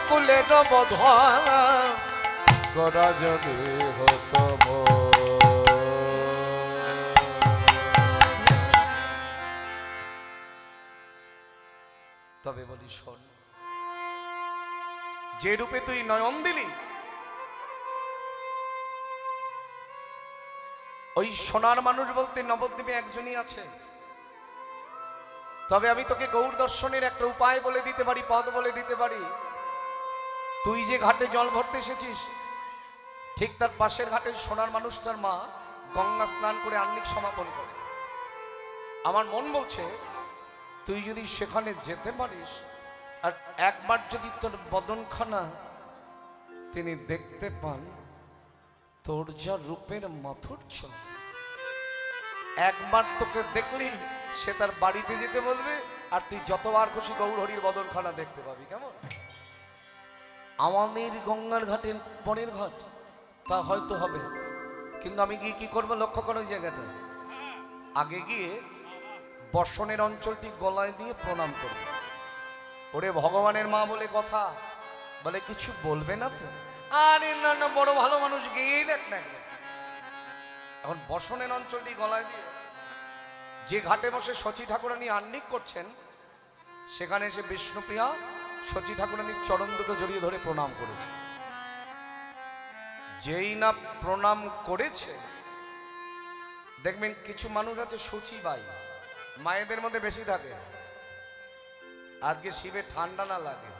কুলের বধনা করা যদি হতো তবে বলি শোন, যে রূপে তুই নয়ন দিলি ওই সোনার মানুষ বলতে নবদ্বীপে একজনই আছে। তবে আমি তোকে গৌর দর্শনের একটা উপায় বলে দিতে পারি, পথ বলে দিতে পারি। তুই যে ঘাটে জল ভরতে এসেছিস ঠিক তার পাশের ঘাটে সোনার মানুষটার মা গঙ্গা স্নান করে আহ্নিক সমাপন করে। আমার মন বলছে তুই যদি সেখানে যেতে পারিস আর একবার যদি তোর বদনখানা তিনি দেখতে পান, তোর যা রূপের মাধুর্য, একবার তোকে দেখলি সে তার বাড়িতে যেতে বলবে আর তুই যতবার খুশি গৌর হরির বদনখানা দেখতে পাবি। কেমন? আমাদের গঙ্গার ঘাটের পরের ঘাট তা হয়তো হবে, কিন্তু আমি গিয়ে কি করবো লক্ষ্য করো ওই জায়গাটা। আগে গিয়ে বর্ষণের অঞ্চলটি গলায় দিয়ে প্রণাম করবে। ওরে ভগবানের মা বলে কথা, বলে কিছু বলবে না তো? আরে না না, বড় ভালো মানুষ, গিয়েই দেখ না। এখন বর্ষণের অঞ্চলটি গলায় দিয়ে যে ঘাটে বসে শচী ঠাকুরানী আহ্নিক করছেন, সেখানে এসে বিষ্ণুপ্রিয়া শচী ঠাকুরানীর চরণ দুটো জড়িয়ে ধরে প্রণাম করেছে। যেই না প্রণাম করেছে, দেখবেন কিছু মানুষ আছে সচিবাই, মায়েদের মধ্যে বেশি থাকে। আজকে শিবের ঠান্ডা না লাগে,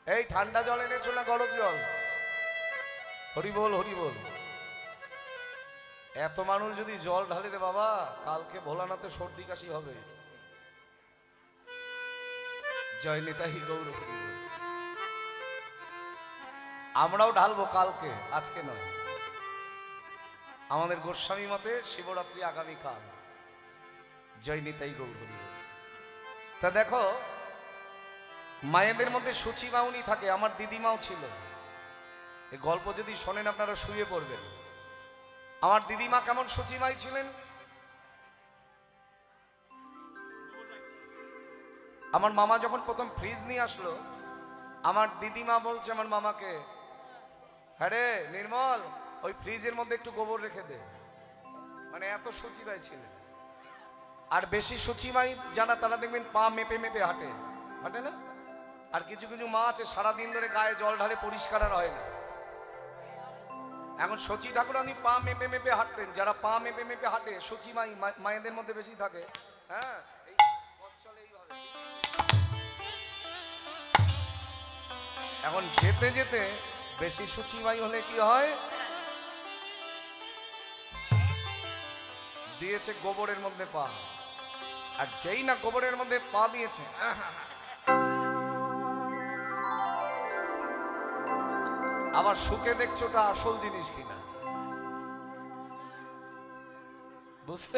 এই ঠান্ডা জল এনেছো না গরম জল? হরি বল হরি বল। এত মানুষ যদি জল ঢালে রে বাবা, কালকে ভোলানাথে সর্দি কাশি হবে। জয় নিতাই গৌর হরি বল। আমরাও ঢালবো কালকে, আজকে নয়। আমাদের গোস্বামী মতে শিবরাত্রি আগামীকাল। জয় নিতাই গৌর হরি বল। তা দেখো, মায়েদের মধ্যে সচিমা উনি থাকে, আমার দিদিমাও ছিল। এই গল্প যদি শোনেন আপনারা শুয়ে পড়বেন। আমার দিদিমা কেমন সচিমাই ছিলেন। আমার মামা যখন প্রথম ফ্রিজ নিয়ে আসলো, আমার দিদিমা বলছে আমার মামাকে, হ্যাঁ রে নির্মল, ওই ফ্রিজের মধ্যে একটু গোবর রেখে দে। মানে এত সচিমাই ছিলেন। আর বেশি সচিমাই জানা তারা দেখবেন পা মেপে মেপে হাঁটে, হাঁটে না? আর কিছু কিছু মা আছে সারাদিন ধরে গায়ে জল ঢালে, পরিষ্কার আর হয় না। এখন শচী ঠাকুরানী পা মেপে মেপে হাঁটতেন। যারা পা মেপে মেপে হাঁটে সচিমাই মায়েদের মধ্যে বেশি থাকে। হ্যাঁ, এখন যেতে যেতে বেশি সচিমাই হলে কি হয়, দিয়েছে গোবরের মধ্যে পা। আর যেই না গোবরের মধ্যে পা দিয়েছে, আবার শুকে দেখছো ওটা আসল জিনিস কিনা। বুঝতে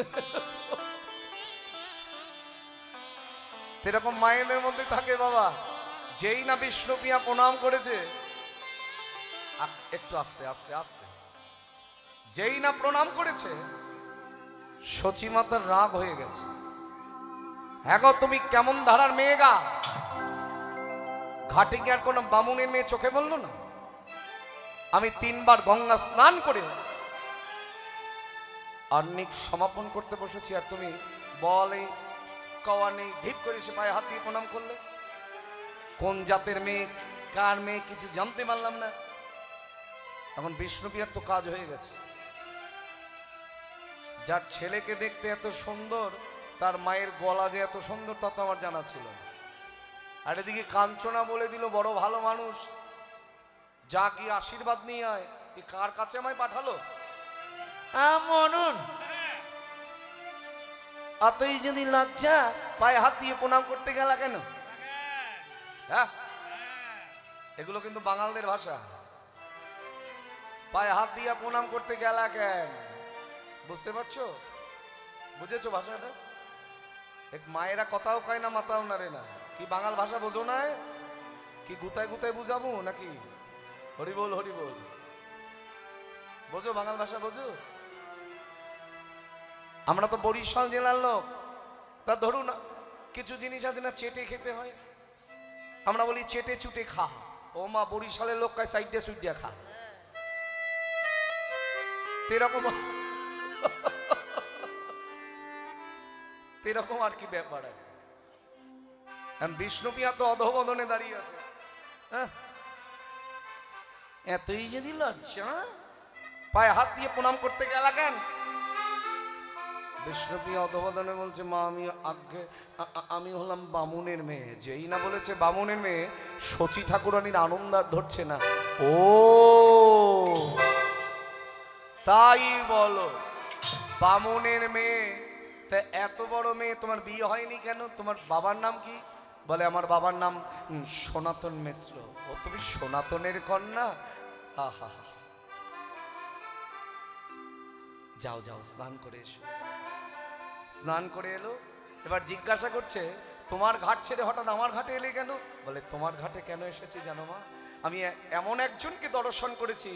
সেরকম মায়েদের মধ্যে থাকে বাবা। যেই না বিষ্ণুপ্রিয়া প্রণাম করেছে, একটু আস্তে আস্তে আস্তে, যেই না প্রণাম করেছে, শচী মাতার রাগ হয়ে গেছে। হ্যাঁ গো, তুমি কেমন ধারার মেয়ে গা? ঘাটে কি আর কোনো বামুনের মেয়ে চোখে বললো না? আমি 3 বার গঙ্গা স্নান করে আহ্নিক সমাপন করতে বসেছি, আর তুমি বলে কওয়া নেই, ঢিপ করে সে পায়ে হাত দিয়ে প্রণাম করলে। কোন জাতের মেয়ে, কার মেয়ে, কিছু জানতে পারলাম না। এখন বিষ্ণুপ্রিয়ার তো কাজ হয়ে গেছে। যার ছেলেকে দেখতে এত সুন্দর, তার মায়ের গলা যে এত সুন্দর তা তো আমার জানা ছিল। আর এদিকে কাঞ্চনা বলে দিল বড় ভালো মানুষ, যা কি আশীর্বাদ নিয়ে আয়। এই কার কাছে আমায় পাঠালো? মনুন, অতই যদি লজ্জা, পায়ে হাত দিয়ে প্রণাম করতে গেলা কেন? হ্যাঁ, এগুলো কিন্তু বাঙালদের ভাষা। পায়ে হাত দিয়ে প্রণাম করতে গেলা কেন? বুঝতে পারছো? বুঝেছো ভাষাটা? এক মায়েরা কথাও কয় না, মাথাও নাড়ে না। কি বাঙাল ভাষা বোঝো না? কি গুতায় গুতায় বুঝাবো নাকি? হরি বল হরি বল। বোঝো বাঙাল ভাষা, বোঝো? আমরা তো বরিশাল জেলার লোক, তা ধরুন কিছু জিনিস আছে না চেটে খেতে হয়। আমরা বলি চেটে চুটে খা, ও মা বরিশালের লোক কয় সাইডে সুইডিয়া খা। এরকম এরকম আর কি ব্যাপার। বিষ্ণুপ্রিয়া তো অধোবদনে দাঁড়িয়ে আছে। হ্যাঁ, এতই যদি লজ্জা, পায়ে হাত দিয়ে প্রণাম করতে গেলা কেন? বিষ্ণুপ্রিয়া অধোবদনে বলছে, মা আমি আগে আমি হলাম বামুনের মেয়ে। যেই না বলেছে বামুনের মেয়ে, শচী ঠাকুরানীর আনন্দ আর ধরছে না। ও তাই বলো, বামুনের মেয়ে। তা এত বড় মেয়ে, তোমার বিয়ে হয়নি কেন? তোমার বাবার নাম কি? বলে আমার বাবার নাম সনাতন মিশ্র। ও তুমি সনাতনের কন্যা? আহা, যাও যাও স্নান করে এসো। স্নান করে এলো, এবার জিজ্ঞাসা করছে, তোমার ঘাট ছেড়ে হঠাৎ আমার ঘাটে এলে কেন? বলে তোমার ঘাটে কেন এসেছি জানো মা? আমি এমন একজনকে দর্শন করেছি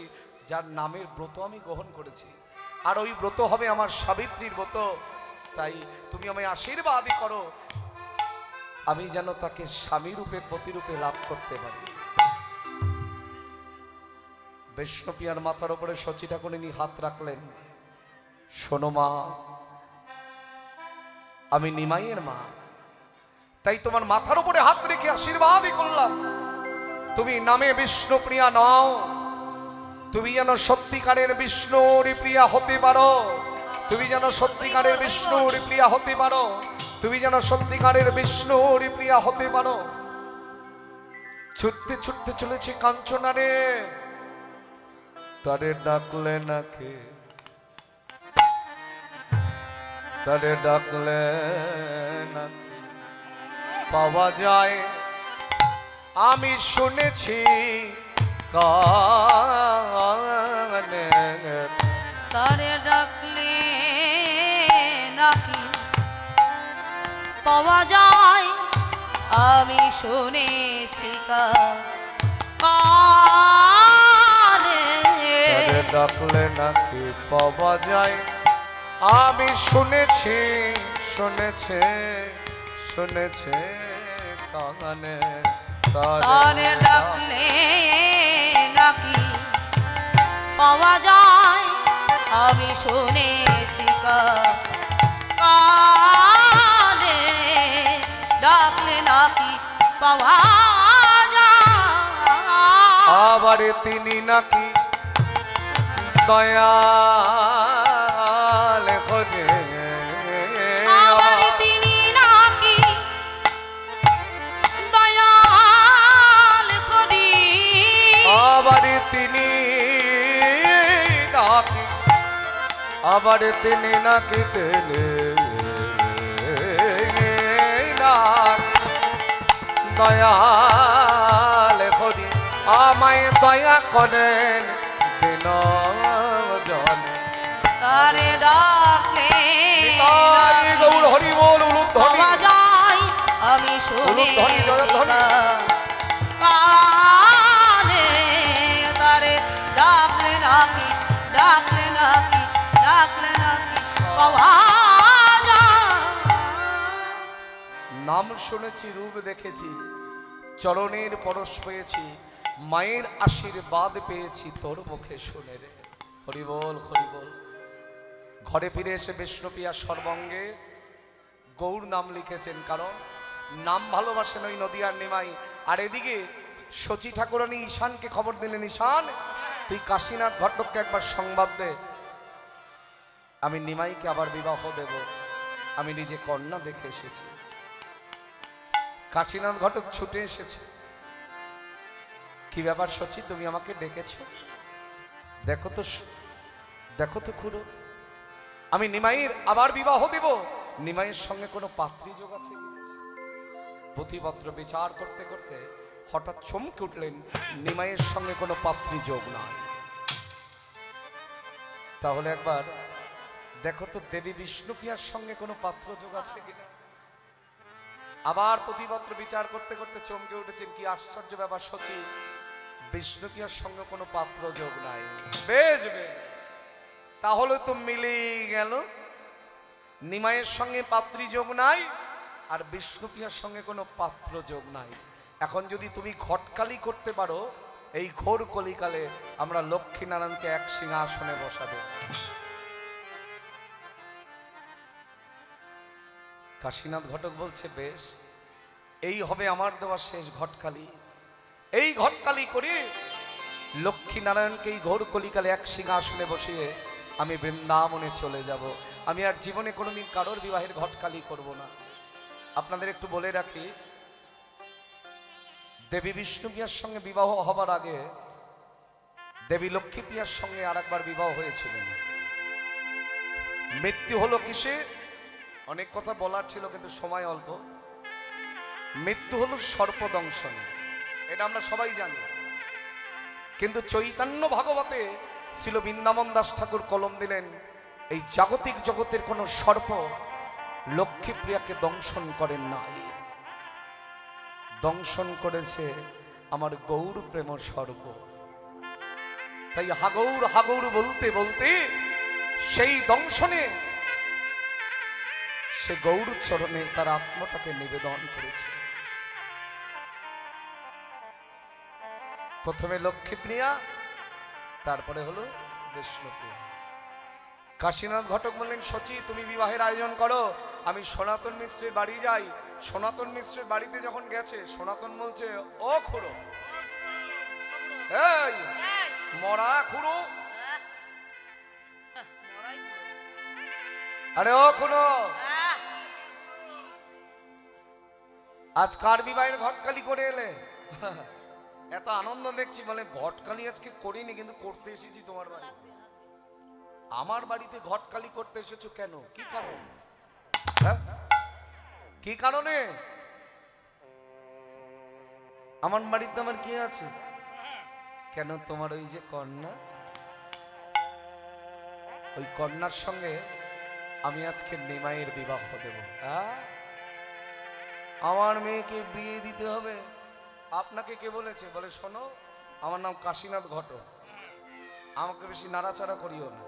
যার নামের ব্রত আমি গ্রহণ করেছি, আর ওই ব্রত হবে আমার সাবিত্রীর ব্রত। তাই তুমি আমায় আশীর্বাদই করো, আমি যেন তাকে স্বামী রূপে প্রতিরূপে লাভ করতে পারি। বিষ্ণুপ্রিয়ার মাথার উপরে শচী ঠাকুরানী হাত রাখলেন। শোনো মা, আমি নিমাইয়ের মা, তাই তোমার মাথার উপরে হাত রেখে আশীর্বাদই করলাম। তুমি নামে বিষ্ণুপ্রিয়া নও, তুমি যেন সত্যিকারের বিষ্ণুর প্রিয়া হতে পারো। তুমি যেন সত্যিকারের বিষ্ণুর প্রিয়া হতে পারো। তুমি যেন সত্যিকারের বিষ্ণুর প্রিয়া হতে পারো। ছুটতে ছুটতে চলেছে কাঞ্চনারে, তারে ডাকলে নাকি, তারে ডাকলে নাকি পাওয়া যায়, আমি শুনেছি কানে। তারে ডাকলে নাকি পাওয়া যায়, আমি শুনেছি কানে। তারে ডাকলে নাকি পাওয়া যায়, আমি শুনেছি, শুনেছে শুনেছে কানে। তারে ডাকলে নাকি পাওয়া যায়, আমি শুনেছি কানে। ডাকলে নাকি পাওয়া যায়। আবার তিনি নাকি দয়াল খোঁজে, আবার তিনি নাকি দয়াল করি। আবার তিনি নাকি, আবার তিনি নাকি তেলে দয়াল করি, আমায় দয়া করেন দিন জনে। তারে ডাকলে গৌর হরি বল, পাওয়া যায়, আমি শুনেছি কানে। তারে ডাকলে নাকি, ডাকলে নাকি, ডাকলে নাকি পাওয়া যায়। নাম শুনেছি, রূপ দেখেছি, চরণের পরশ পেয়েছি, মায়ের আশীর্বাদ পেয়েছি তোর মুখে শুনে রে। হরি বল, হরি বল। ঘরে ফিরে এসে বিষ্ণুপ্রিয়া সর্বঙ্গে গৌর নাম লিখেছেন, কারণ নাম ভালোবাসেন ওই নদিয়ার নিমাই। আর এদিকে শচী ঠাকুরানী ঈশানকে খবর দিলেন, ঈশান তুই কাশীনাথ ঘটককে একবার সংবাদ দে, আমি নিমাইকে আবার বিবাহ দেব, আমি নিজে কন্যা দেখে এসেছি। কাশীনাথ ঘটক ছুটে এসেছে, কি ব্যাপার শচী, তুমি আমাকে ডেকেছো? দেখো তো, দেখো তো খুড়ো, আমি নিমাইয়ের আবার বিবাহ দেব, নিমাইয়ের সঙ্গে কোনো পাত্রী যোগ আছে কি? পুঁথিপত্র বিচার করতে করতে হঠাৎ চমকে উঠলেন, নিমাইয়ের সঙ্গে কোনো পাত্রী যোগ নাই। তাহলে একবার দেখো তো দেবী বিষ্ণুপ্রিয়ার সঙ্গে কোনো পাত্র যোগ আছে কিনা। আবার পুঁথিপত্র বিচার করতে করতে চমকে উঠেছেন, কি আশ্চর্য ব্যাপার শচী, বিষ্ণুপ্রিয়ার সঙ্গে কোনো পাত্র যোগ নাই। বেশ বেশ, তাহলে তো মিলেই গেল, নিমাইয়ের সঙ্গে পাত্রী যোগ নাই আর বিষ্ণুপ্রিয়ার সঙ্গে কোনো পাত্র যোগ নাই। এখন যদি তুমি ঘটকালি করতে পারো, এই ঘোর কলিকালে আমরা লক্ষ্মীনারায়ণকে এক সিংহাসনে বসাবো। কাশীনাথ ঘটক বলছে, বেশ, এই হবে আমার দেওয়া শেষ ঘটকালি। এই ঘটকালি করে লক্ষ্মীনারায়ণকে এই ঘোর কলিকালে এক সিংহাসনে বসিয়ে আমি বৃন্দাবনে চলে যাব। আমি আর জীবনে কোনোদিন কারোর বিবাহের ঘটকালি করব না। আপনাদের একটু বলে রাখি, দেবী বিষ্ণুপ্রিয়ার সঙ্গে বিবাহ হবার আগে দেবী লক্ষ্মীপ্রিয়ার সঙ্গে আর একবার বিবাহ হয়েছিলেন। মৃত্যু হলো কিসে? অনেক কথা বলার ছিল কিন্তু সময় অল্প। মৃত্যু হলো সর্পদংশনে, এটা আমরা সবাই জানি। কিন্তু চৈতন্য ভাগবতে ছিল বৃন্দাবন দাস ঠাকুর কলম দিলেন, এই জাগতিক জগতের কোন সর্প লক্ষ্মীপ্রিয়াকে দংশন করেন নাই, দংশন করেছে আমার গৌর প্রেম সর্প। তাই হাগৌর হাগৌর বলতে বলতে সেই দংশনে সে গৌর চরণে তার আত্মাটাকে নিবেদন করেছে। প্রথমে লক্ষ্মীপ্রিয়া, তারপরে হলো বিষ্ণুপ্রিয়া। কাশীনাথ ঘটক বললেন, সচি তুমি বিবাহের আয়োজন করো, আমি সনাতন মিশ্রের বাড়ি যাই। সনাতন মিশ্রের বাড়িতে যখন গেছে, সনাতন বলছে, ও খুড়ো, এই মরা খুড়ো, আরে ও খুড়ো, আজ কার বিবাহের ঘটকালি করে এলে? এত আনন্দ দেখছি। বলে, ঘটকালি আজকে করিনি, কিন্তু করতে এসেছি তোমার বাড়ি। আমার বাড়িতে ঘটকালি করতে এসেছো কেন? কি কারণ? কি কারণে? আমার বাড়িতে আমার কি আছে? কেন? তোমার ওই যে কন্যা, ওই কন্যার সঙ্গে আমি আজকে নিমাইয়ের বিবাহ দেব। আমার মেয়েকে বিয়ে দিতে হবে। আপনাকে কে বলেছে? বলে, শোনো, আমার নাম কাশীনাথ ঘটক, আমাকে বেশি নাড়াচাড়া করিও না।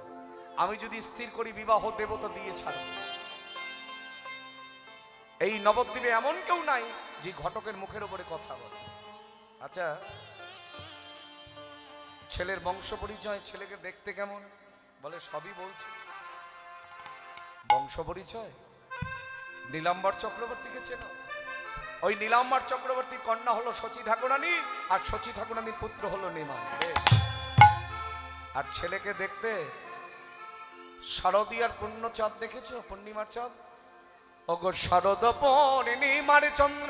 আমি যদি স্থির করি বিবাহ দেব তো দিয়ে ছাড়ব। এই নবদ্বীপে এমন কেউ নাই যে ঘটকের মুখের উপরে কথা বলে। আচ্ছা, ছেলের বংশ পরিচয়, ছেলেকে দেখতে কেমন? বলে, সবই বলছে। বংশ পরিচয়, নীলাম্বর চক্রবর্তীকে চেনো? ওই নীলাম্বর চক্রবর্তীর কন্যা হলো শচী ঠাকুরানী, আর শচী ঠাকুরানীর পুত্র হলো নিমাই। আর ছেলেকে দেখতে শারদীয়ার পূর্ণচাঁদ দেখেছো? পূর্ণিমার চাঁদ, ওগো শারদ পূর্ণিমার চন্দ্র,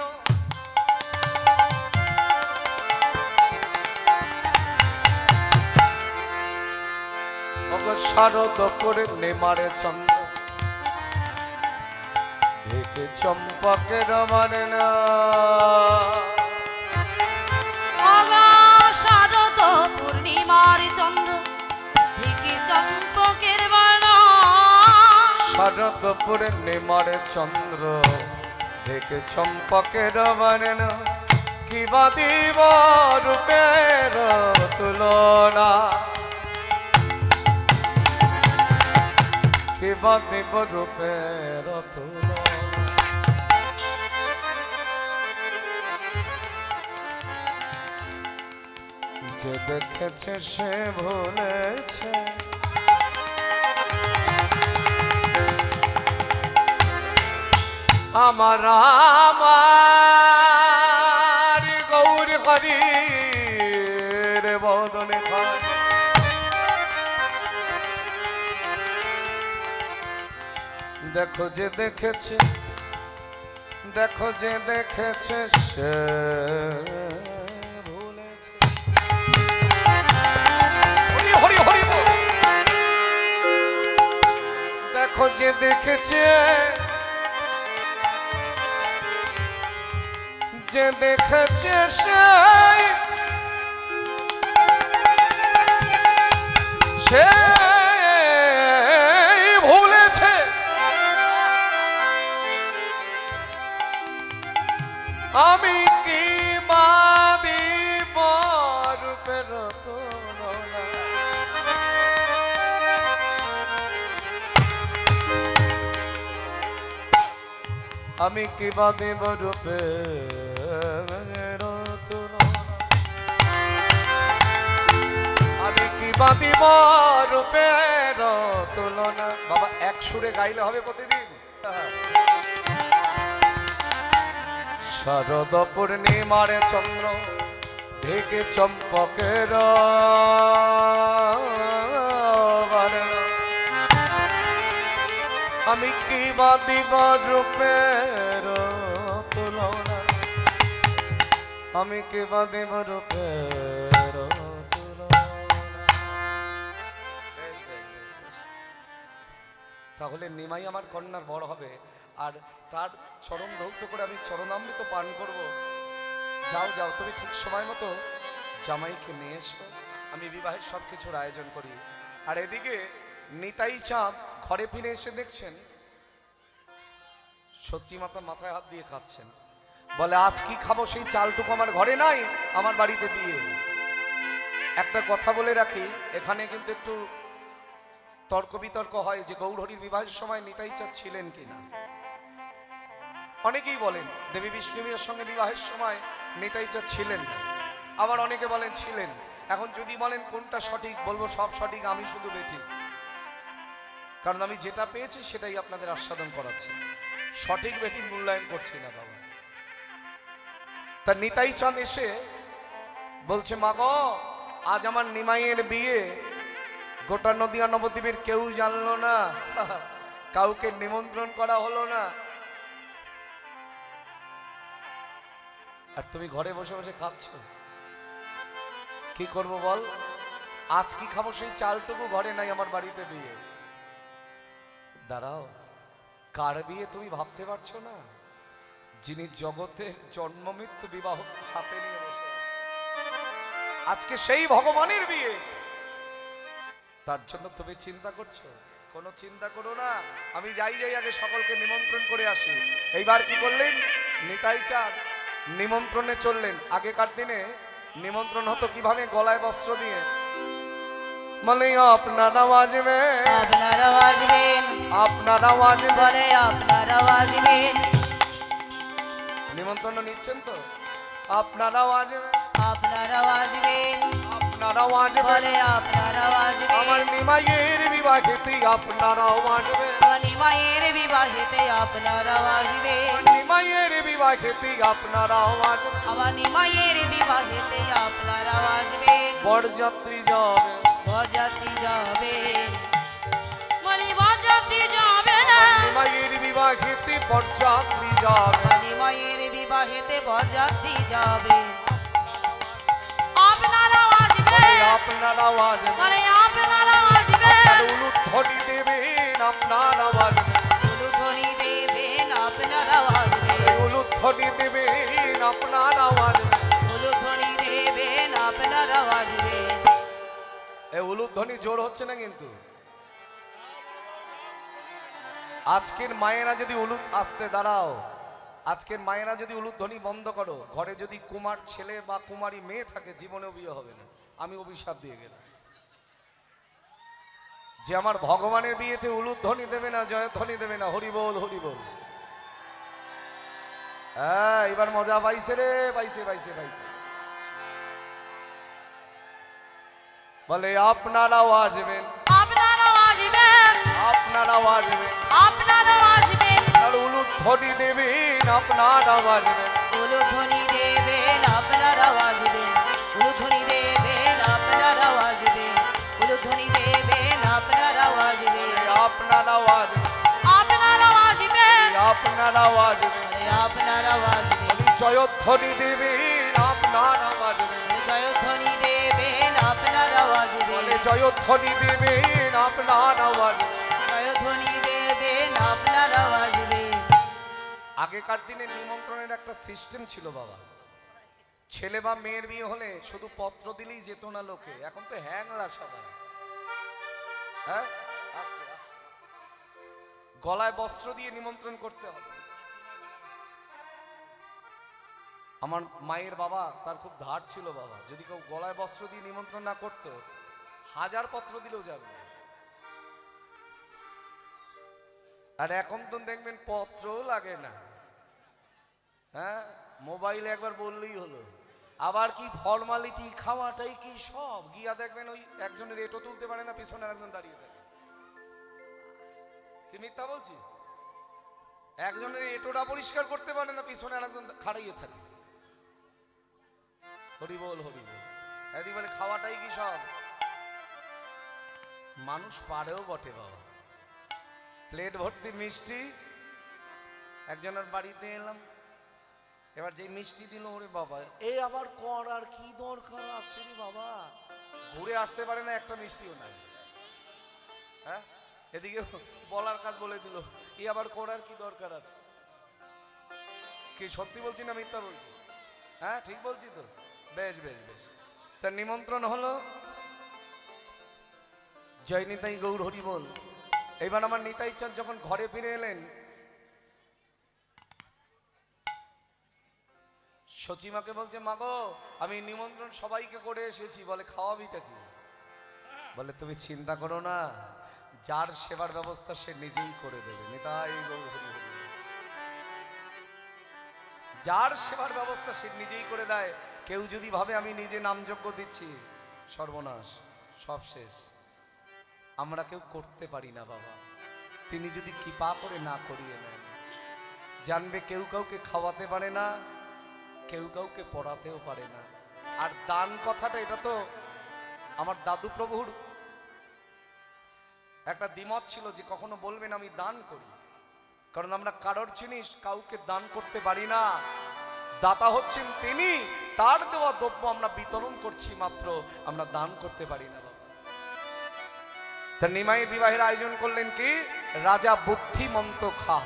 ওগো শারদ পূর্ণিমার চন্দ্র, দেখে চম্পকের মানে না। শারদ পূর্ণিমার চন্দ্র, দেখে চম্পকের বানা। শারদ পূর্ণিমার চন্দ্র, দেখে চম্পকের মানে না। কিবা দিব রূপের তুলনা, কিবা দিব রূপের তুলনা। যে দেখেছে সে ভুলেছে, আমার আমার গৌর হরির বদনে খায়। দেখো যে দেখেছে, দেখো যে দেখেছে সে ভুলেছে। হরি হরি হরি বল। দেখো যে দেখেছে, যে দেখেছে সেই সে ভুলেছে। আমি কি বাদিব রূপের তুলনা, আমি কি বাদিব রূপের কি বাঁধিব রূপের তুলনা। বাবা এক সুরে গাইলে হবে প্রতিদিন। শরদ পূর্ণিমার চন্দ্র ঢেকে চম্পকের বর্ণ। আমি কি বাঁধিব রূপের তুলনা, আমি কি বাঁধিব রূপের তুলনা। তাহলে নিমাই আমার কন্যার বড় হবে, আর তার চরণ ধৌত করে আমি চরণামৃত পান করব। যাও যাও, তুমি ঠিক সময় মতো জামাইকে নিয়ে এসো, আমি বিবাহের সব কিছুর আয়োজন করি। আর এদিকে নিতাই চাঁদ ঘরে ফিরে এসে দেখছেন সত্যি মাতা মাথায় হাত দিয়ে খাচ্ছেন। বলে আজ কি খাবো সেই চালটুকু আমার ঘরে নাই, আমার বাড়িতে বিয়ে। একটা কথা বলে রাখি, এখানে কিন্তু একটু তর্ক বিতর্ক হয় যে গৌরহরির বিবাহের সময় নিতাই চাঁদ ছিলেন কিনা। অনেকেই বলেন দেবী বিষ্ণুবীরের সঙ্গে বিবাহের সময় নিতাই চাঁদ ছিলেন না, আবার অনেকে বলেন ছিলেন। এখন যদি বলেন কোনটা সঠিক, বলবো সব সঠিক, আমি শুধু বেঠিক। কারণ আমি যেটা পেয়েছি সেটাই আপনাদের আস্বাদন করাচ্ছি, সঠিক বেঠিক মূল্যায়ন করছি না বাবা। তা নিতাই চাঁদ এসে বলছে, মা গো আজ আমার নিমাইয়ের বিয়ে, গোটা নদিয়া নবদ্বীপের কেউ জানলো না, কাউকে নিমন্ত্রণ করা হলো না, আর তুমি ঘরে বসে বসে খাচ্ছ। কি করব বল, আজ কি খাবো সেই চালটুকু ঘরে নাই, আমার বাড়িতে বিয়ে। দাঁড়াও, কার বিয়ে তুমি ভাবতে পারছো না? যিনি জগতের জন্ম মৃত্যু বিবাহ হাতে নিয়ে বসে আজকে সেই ভগবানের বিয়ে, তার জন্য তুমি চিন্তা করছো? কোনো চিন্তা করো না, আমি যাই আগে সকলকে নিমন্ত্রণ করে আসি। এইবার কি করলেন নিতাই চাঁদ, নিমন্ত্রণে চললেন। আগেকার দিনে নিমন্ত্রণ হতো কিভাবে? গলায় বস্ত্র দিয়ে। মানে আপনারাও আসবেন, আপনারাও আসবেন, আপনারাও আসবেন, বলে আপনারাও আসবেন, নিমন্ত্রণ নিচ্ছেন তো? আপনারাও আসবেন, আপনারাও আসবেন, আপনারাও আসবেন, বলে আপনারাও আসবেন, আমার নিমাইয়ের বিবাহেতে আপনারাও আসবেন, আমার নিমাইয়ের বিবাহেতে আপনারাও আসবেন, নিমাইয়ের বিবাহেতে আপনারাও আসবেন, আমার নিমাইয়ের বিবাহেতে আপনারাও আসবেন, বরযাত্রী যাবে, বরযাত্রী যাবে, বলি বরযাত্রী যাবে, নিমাইয়ের বিবাহেতে বরযাত্রী যাবে, আমার নিমাইয়ের বিবাহেতে বরযাত্রী যাবে, আপনারাও আসবেন, আপনারাও আসবেন, বলে আপনারাও আসবেন, উলুধ্বনি দেবেন আপনারাও আসবেন, উলুধ্বনি দেবেন আপনারাও আসবেন, উলুধ্বনি দেবেন আপনারাও আসবেন। উলুধ্বনি দেবেন আপনারাও আসবেন। এই উলুধ্বনি জোর হচ্ছে না কিন্তু। আজকের মায়েরা যদি আসতে দাঁড়াও, আজকের মায়েরা যদি উলুধ্বনি বন্ধ করো, ঘরে যদি কুমার ছেলে বা কুমারী মেয়ে থাকে জীবনেও বিয়ে হবে না। আমি অভিশাপ দিয়ে গেলাম যে আমার ভগবানের বিয়েতে উলুধ্বনি দেবে না, জয়ধ্বনি দেবে না। হরি বল, হরি বল। হ্যাঁ, এবার মজা পাইছে রে, পাইছে পাইছে পাইছে। বলে আপনারাও আসবেন, আপনারাও আসবেন, আপনারাও আসবেন, আপনারাও আসবেন, আর উলুধ্বনি দেবেন আপনারাও আসবেন, উলুধ্বনি দেবেন আপনারাও আসবেন, উলুধ্বনি দেবেন আপনারাও আসবেন, উলুধ্বনি দেবেন আপনারাও আসবেন, আপনারাও আসবেন, আপনারাও আসবেন, আপনারাও আসবেন, আপনারাও আসবেন, জয়ধ্বনি দেবেন আপনারাও আসবেন, জয়ধ্বনি দেবেন আপনারাও আসবেন, জয়ধ্বনি দেবেন আপনারাও আসবেন। জয়ধ্বনি দেবেন আপনারাও আসবেন। আগেকার দিনে নিমন্ত্রণের একটা সিস্টেম ছিল বাবা। ছেলে বা মেয়ের বিয়ে হলে শুধু পত্র দিলেই যেত না লোকে, এখন তো হ্যাংলা সবাই। হ্যাঁ, গলায় বস্ত্র দিয়ে নিমন্ত্রণ করতে হবে। আমার মায়ের বাবা, তার খুব ধার ছিল বাবা, যদি কেউ গলায় বস্ত্র দিয়ে নিমন্ত্রণ না করতো, 1000 পত্র দিলেও যাবে। আর এখন তো দেখবেন পত্রও লাগে না। হ্যাঁ, মোবাইলে একবার বললেই হলো। আবার কি ফর্মালিটি, খাওয়াটাই কি সব। গিয়া দেখবেন ওই একজনের এটো তুলতে পারে না, পিছনের একজন দাঁড়িয়ে থাকে। কি মিথ্যা বলছি? একজনের এটোটা পরিষ্কার করতে পারে না, পিছনে আরেকজন খাড়াইয়ে থাকে। হরি বল হরি বল। এদি বলে খাওয়াটাই কি সব। মানুষ পারেও বটে বাবা। প্লেট ভর্তি মিষ্টি, একজনের বাড়িতে এলাম, এবার যে মিষ্টি দিল, ওরে বাবা এ আবার কর, আর কি দরকার আছে রে বাবা। ঘুরে আসতে পারে না, একটা মিষ্টিও নাই। হ্যাঁ, এদিকে বলার কাজ বলে দিল, এ আবার করার কি দরকার আছে। কি সত্যি বলছি না মিথ্যা বলছি? হ্যাঁ ঠিক বলছি তো। বেশ বেশ বেশ। তার নিমন্ত্রণ হলো। জয় নিতাই গৌর হরি বল। এবার আমার নিতাই চাঁদ যখন ঘরে ফিরে এলেন, সচিমাকে বলছে, মাগো আমি নিমন্ত্রণ সবাইকে করে এসেছি। বলে খাওয়াবিটা কি? বলে তুমি চিন্তা করো না, যার সেবার ব্যবস্থা সে নিজেই করে দেবে। নিতাই গৌর হরি বল। যার সেবার ব্যবস্থা সে নিজেই করে দেয়। কেউ যদি ভাবে আমি নিজে নামযজ্ঞ দিচ্ছি, সর্বনাশ, সব শেষ। আমরা কেউ করতে পারি না বাবা। তিনি যদি কৃপা করে না করিয়ে নেন, জানবে কেউ কাউকে খাওয়াতে পারে না, কেউ কাউকে পড়াতেও পারে না। আর দান কথাটা, এটা তো আমার দাদু প্রভুর একটা দ্বিমত ছিল যে কখনো বলবেন আমি দান করি। কারণ আমরা কারোর জিনিস কাউকে দান করতে পারি না। দাতা হচ্ছেন তিনি, তার দেওয়া দ্রব্য আমরা বিতরণ করছি মাত্র, আমরা দান করতে পারি না। তা নিমাইয়ের বিবাহের আয়োজন করলেন কি? রাজা বুদ্ধিমন্ত খা।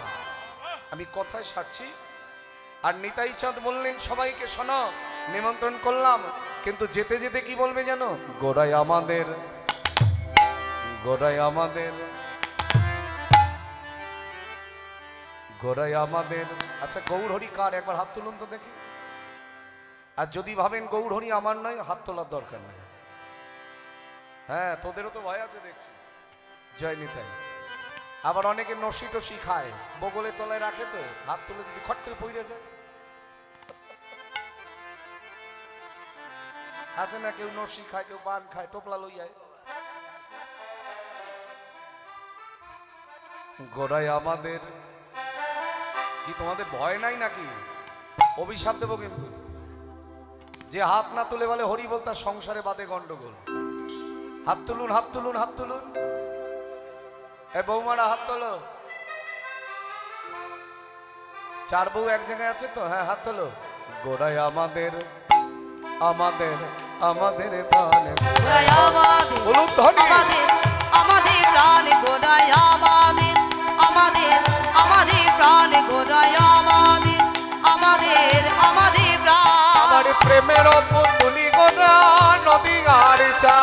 আমি কথায় সারছি। আর নিতাই চাঁদ বললেন সবাইকে, শোনো নিমন্ত্রণ করলাম, কিন্তু যেতে যেতে কি বলবে জানো? গোড়ায় আমাদের, গোড়ায় আমাদের, গোড়ায় আমাদের। আচ্ছা গৌরহরি কার? একবার হাত তুলুন তো দেখি। আর যদি ভাবেন গৌরহরি আমার নয়, হাত তোলার দরকার নেই। হ্যাঁ তোদেরও তো ভয় আছে দেখছি। জয় নিতাই। আবার অনেকে নসি টসি খায়, বগলের তলায় রাখে, তো হাত তুলে যদি খট করে পড়ে যায়। আছে না কেউ নসি খায়, কেউ পান খায়, টোপলা লই যায়। গোড়ায় আমাদের। কি তোমাদের ভয় নাই নাকি? অভিশাপ দেবো কিন্তু। যে হাত না তুলে বলে হরি বল, তার সংসারে বাদে গন্ডগোল। হাত তুলুন, হাত তুলুন, হাত তুলুন। এ বৌমারা হাত তোলো। চার বউ এক জায়গায় আছে তো? হ্যাঁ হাত তোলো। গোড়ায় আমাদের, আমাদের, আমাদের প্রাণ, গোড়ায় আমাদের, আমাদের, আমাদের প্রাণ, গোড়ায় আমাদের, আমাদের, আমাদের প্রাণ, গোড়ায় আমাদের, আমাদের, আমাদের প্রাণ। আমার প্রেমের পুতুলি গোড়া নদী আর চা,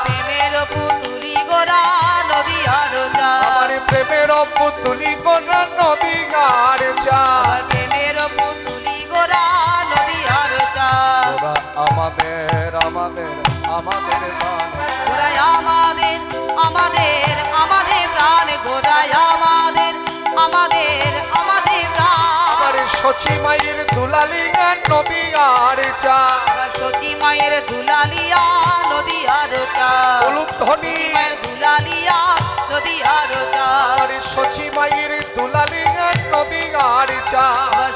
প্রেমের পুতুলি গোড়া নদী আর চা, আমার প্রেমের পুতুলি গোড়া নদী আর চা, প্রেমের পুতুলি গোড়া নদী আর চা। গোড়া আমাদের, আমাদের, আমাদের প্রাণ, গোড়ায় আমাদের, আমাদের, আমাদের প্রাণ, গোড়ায় আমাদের, আমাদের, আমাদের প্রাণ। আমার সচি মায়ের দুলালিয়া নদী আর চা, সচি মায়ের দুলালিয়া নদী আর চা, উলুধ্বনি মায়ের দুলালিয়া নদী আর চা, আমার সচি মায়ের দুলালিয়া নদী আর চা,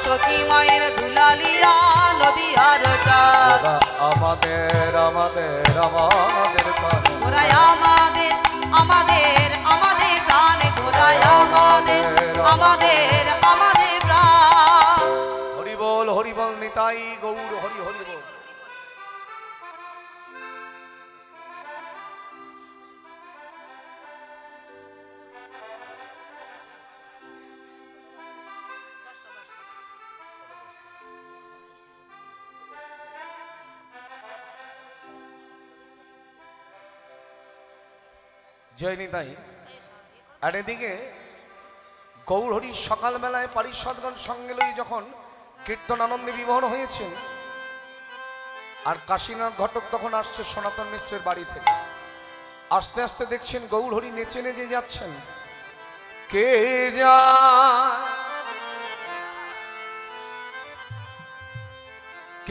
সচি মায়ের দুলালিয়া নদী আর চা। গোড়া আমাদের, আমাদের, আমাদের প্রাণ, গোড়ায় আমাদের, আমাদের, আমাদের প্রাণ, গোড়ায় আমাদের, আমাদের, আমাদের প্রাণ। হরি বল, হরি বল। নিতাই গৌর হরি, হরি বল। জয় নিতাই। আর এদিকে গৌরহরি সকালবেলায় পারিষদগণ সঙ্গে লই যখন কীর্তন আনন্দে বিবহন হয়েছেন, আর কাশীনাথ ঘটক তখন আসছে সনাতন মিশ্রের বাড়ি থেকে। আস্তে আস্তে দেখছেন গৌরহরি নেচে নেচে যাচ্ছেন। কে যায়,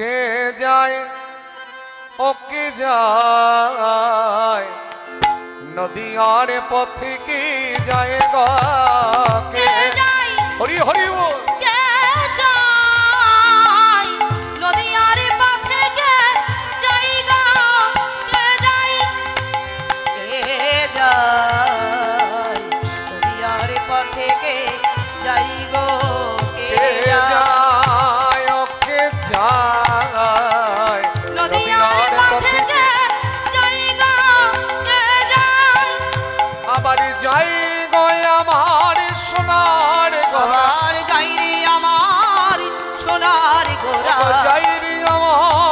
কে যায় ও কে যায় নদী আর পথে কে যায় গো কে যায় হরি হরি বল কে যায় নদী আর পথে কে যাই গো কে যায় নদী আর পথে কে যাই গো কে যায় ও কে যায় নদী আর পথে কে যাই গো কে যায় আবার যাই গো আমার সোনার গোরা আবার যাই রে আমার সোনার গোরা যাই রে আমার